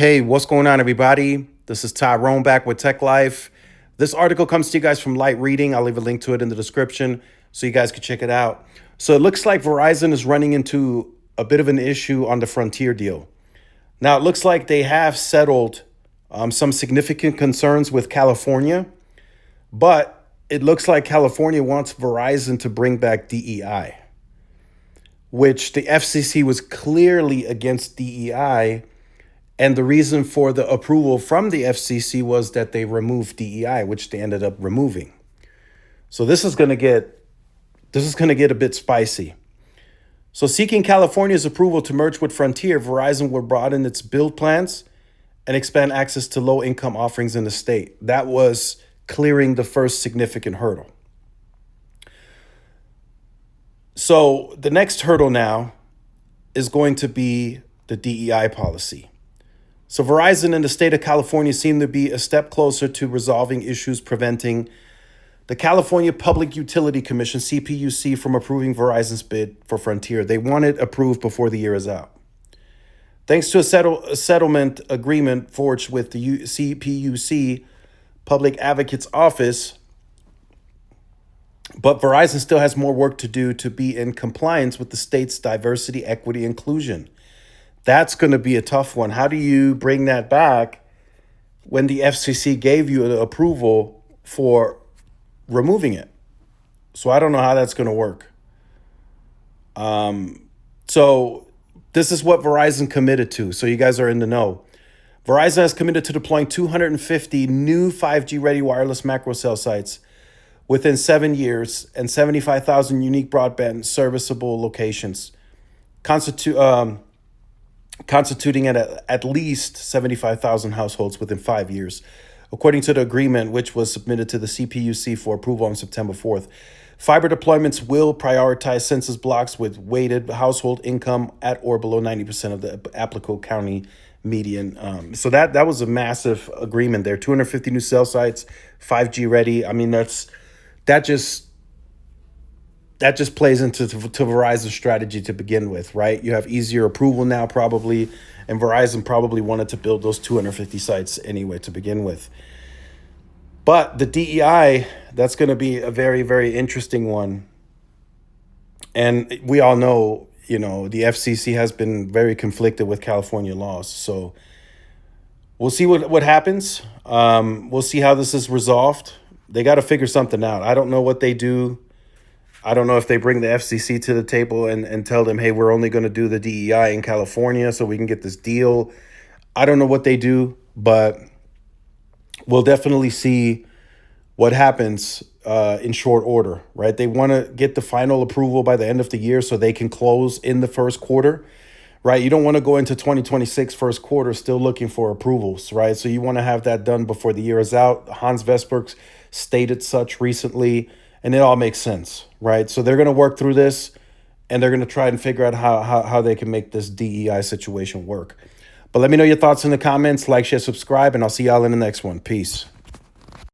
Hey, what's going on, everybody? This is Tyrone back with Tech Life. This article comes to you guys from Light Reading. I'll leave a link to it in the description so you guys can check it out. So it looks like Verizon is running into a bit of an issue on the Frontier deal. Now, it looks like they have settled some significant concerns with California, but it looks like California wants Verizon to bring back DEI, which the FCC was clearly against DEI. And the reason for the approval from the FCC was that they removed DEI, which they ended up removing. So this is going to get a bit spicy. So seeking California's approval to merge with Frontier, Verizon will broaden its build plans and expand access to low-income offerings in the state. That was clearing the first significant hurdle. So the next hurdle now is going to be the DEI policy. So Verizon and the state of California seem to be a step closer to resolving issues preventing the California Public Utility Commission, CPUC, from approving Verizon's bid for Frontier. They want it approved before the year is out. Thanks to a settlement agreement forged with the CPUC Public Advocate's Office, but Verizon still has more work to do to be in compliance with the state's diversity, equity, inclusion. That's going to be a tough one. How do you bring that back when the FCC gave you the approval for removing it? So I don't know how that's going to work. So this is what Verizon committed to. So you guys are in the know. Verizon has committed to deploying 250 new 5G-ready wireless macro cell sites within 7 years and 75,000 unique broadband serviceable locations, constituting at least 75,000 households within 5 years, according to the agreement, which was submitted to the CPUC for approval on September 4th. Fiber deployments will prioritize census blocks with weighted household income at or below 90% of the applicable county median. So that was a massive agreement there. 250 new cell sites, 5G ready. I mean, that just plays into Verizon's strategy to begin with, right? You have easier approval now probably, and Verizon probably wanted to build those 250 sites anyway to begin with. But the DEI, that's going to be a very, very interesting one. And we all know, the FCC has been very conflicted with California laws. So we'll see what happens. We'll see how this is resolved. They got to figure something out. I don't know what they do. I don't know if they bring the FCC to the table and tell them, hey, we're only going to do the DEI in California so we can get this deal. I don't know what they do, but we'll definitely see what happens in short order, right? They want to get the final approval by the end of the year so they can close in the first quarter, right? You don't want to go into 2026 first quarter still looking for approvals, right? So you want to have that done before the year is out. Hans Vestberg stated such recently. And it all makes sense, right? So they're going to work through this, and they're going to try and figure out how they can make this DEI situation work. But let me know your thoughts in the comments. Like, share, subscribe, and I'll see y'all in the next one. Peace.